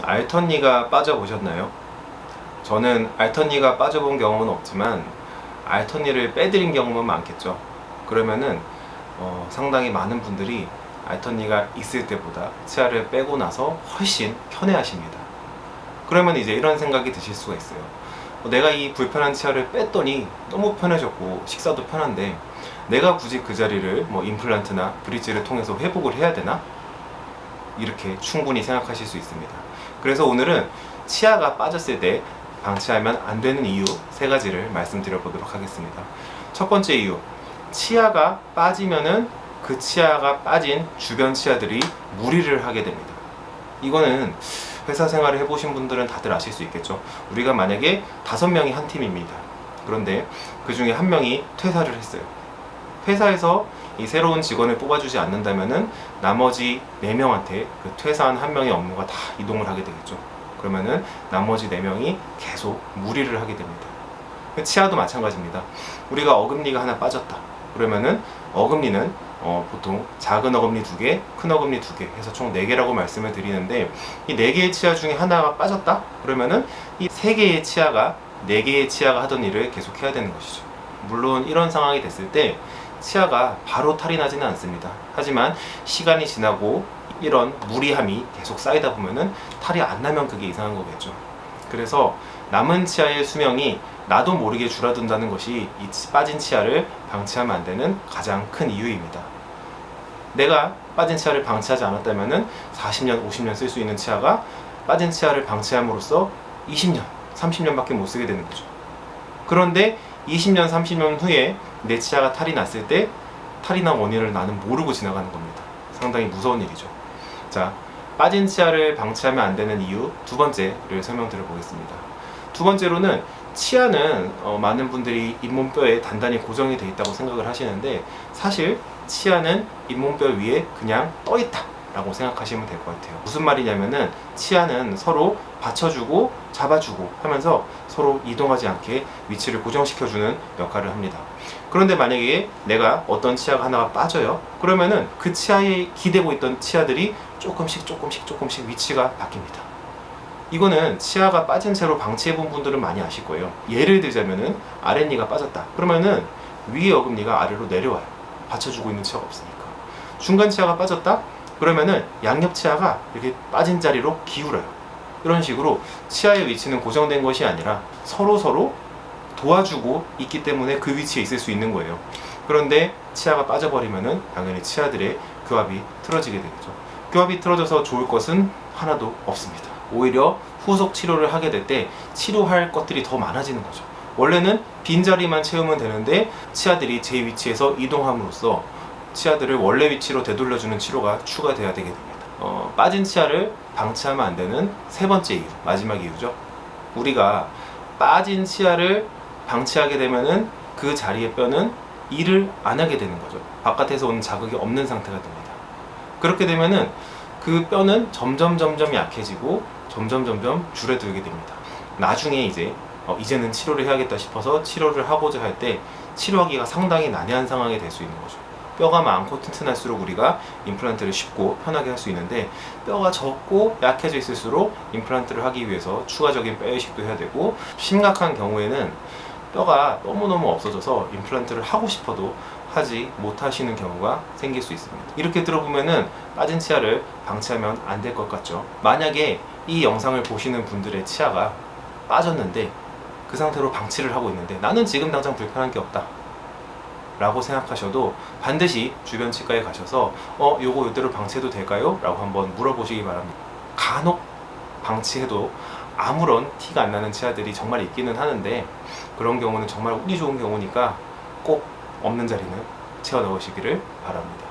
알턴니가 빠져보셨나요? 저는 알턴니가 빠져본 경험은 없지만 알턴니를 빼드린 경험은 많겠죠. 그러면은 상당히 많은 분들이 알턴니가 있을 때보다 치아를 빼고 나서 훨씬 편해하십니다. 그러면 이제 이런 생각이 드실 수가 있어요. 내가 이 불편한 치아를 뺐더니 너무 편해졌고 식사도 편한데 내가 굳이 그 자리를 임플란트나 브릿지를 통해서 회복을 해야 되나? 이렇게 충분히 생각하실 수 있습니다. 그래서 오늘은 치아가 빠졌을 때 방치하면 안 되는 이유 3가지를 말씀드려 보도록 하겠습니다. 첫 번째 이유, 치아가 빠지면은 그 치아가 빠진 주변 치아들이 무리를 하게 됩니다. 이거는 회사 생활을 해보신 분들은 다들 아실 수 있겠죠. 우리가 만약에 5명이 한 팀입니다. 그런데 그 중에 1명이 퇴사를 했어요. 회사에서 이 새로운 직원을 뽑아주지 않는다면은 나머지 4명한테 그 퇴사한 1명의 업무가 다 이동을 하게 되겠죠. 그러면은 나머지 4명이 계속 무리를 하게 됩니다. 치아도 마찬가지입니다. 우리가 어금니가 하나 빠졌다. 그러면은 어금니는 보통 작은 어금니 2개, 큰 어금니 2개 해서 총 4개라고 말씀을 드리는데, 이 4개의 치아 중에 하나가 빠졌다? 그러면은 이 3개의 치아가 4개의 치아가 하던 일을 계속 해야 되는 것이죠. 물론 이런 상황이 됐을 때 치아가 바로 탈이 나지는 않습니다. 하지만 시간이 지나고 이런 무리함이 계속 쌓이다 보면은 탈이 안 나면 그게 이상한 거겠죠. 그래서 남은 치아의 수명이 나도 모르게 줄어든다는 것이 이 빠진 치아를 방치하면 안 되는 가장 큰 이유입니다. 내가 빠진 치아를 방치하지 않았다면은 40년, 50년 쓸 수 있는 치아가 빠진 치아를 방치함으로써 20년, 30년밖에 못 쓰게 되는 거죠. 그런데 20년, 30년 후에 내 치아가 탈이 났을 때 탈이 난 원인을 나는 모르고 지나가는 겁니다. 상당히 무서운 일이죠. 자, 빠진 치아를 방치하면 안 되는 이유 2번째를 설명드려 보겠습니다. 2번째로는 치아는 많은 분들이 잇몸뼈에 단단히 고정이 되어 있다고 생각을 하시는데, 사실 치아는 잇몸뼈 위에 그냥 떠 있다 라고 생각하시면 될 것 같아요. 무슨 말이냐면은 치아는 서로 받쳐주고 잡아주고 하면서 서로 이동하지 않게 위치를 고정시켜주는 역할을 합니다. 그런데 만약에 내가 어떤 치아가 하나가 빠져요. 그러면은 그 치아에 기대고 있던 치아들이 조금씩 위치가 바뀝니다. 이거는 치아가 빠진 채로 방치해 본 분들은 많이 아실 거예요. 예를 들자면은 아랫니가 빠졌다. 그러면은 위의 어금니가 아래로 내려와요. 받쳐주고 있는 치아가 없으니까. 중간 치아가 빠졌다. 그러면은 양옆 치아가 이렇게 빠진 자리로 기울어요. 이런 식으로 치아의 위치는 고정된 것이 아니라 서로 도와주고 있기 때문에 그 위치에 있을 수 있는 거예요. 그런데 치아가 빠져버리면은 당연히 치아들의 교합이 틀어지게 되겠죠. 교합이 틀어져서 좋을 것은 하나도 없습니다. 오히려 후속 치료를 하게 될 때 치료할 것들이 더 많아지는 거죠. 원래는 빈자리만 채우면 되는데 치아들이 제 위치에서 이동함으로써 치아들을 원래 위치로 되돌려주는 치료가 추가돼야 되게 됩니다. 빠진 치아를 방치하면 안 되는 3번째 이유, 마지막 이유죠. 우리가 빠진 치아를 방치하게 되면은 그 자리의 뼈는 일을 안 하게 되는 거죠. 바깥에서 오는 자극이 없는 상태가 됩니다. 그렇게 되면은 그 뼈는 점점 약해지고 점점 줄어들게 됩니다. 나중에 이제는 치료를 해야겠다 싶어서 치료를 하고자 할 때 치료하기가 상당히 난해한 상황이 될 수 있는 거죠. 뼈가 많고 튼튼할수록 우리가 임플란트를 쉽고 편하게 할 수 있는데, 뼈가 적고 약해져 있을수록 임플란트를 하기 위해서 추가적인 뼈 이식도 해야 되고, 심각한 경우에는 뼈가 너무너무 없어져서 임플란트를 하고 싶어도 하지 못하시는 경우가 생길 수 있습니다. 이렇게 들어보면은 빠진 치아를 방치하면 안 될 것 같죠. 만약에 이 영상을 보시는 분들의 치아가 빠졌는데 그 상태로 방치를 하고 있는데 나는 지금 당장 불편한 게 없다 라고 생각하셔도 반드시 주변 치과에 가셔서 요거 이대로 방치해도 될까요? 라고 한번 물어보시기 바랍니다. 간혹 방치해도 아무런 티가 안 나는 치아들이 정말 있기는 하는데, 그런 경우는 정말 운이 좋은 경우니까 꼭 없는 자리는 채워 넣으시기를 바랍니다.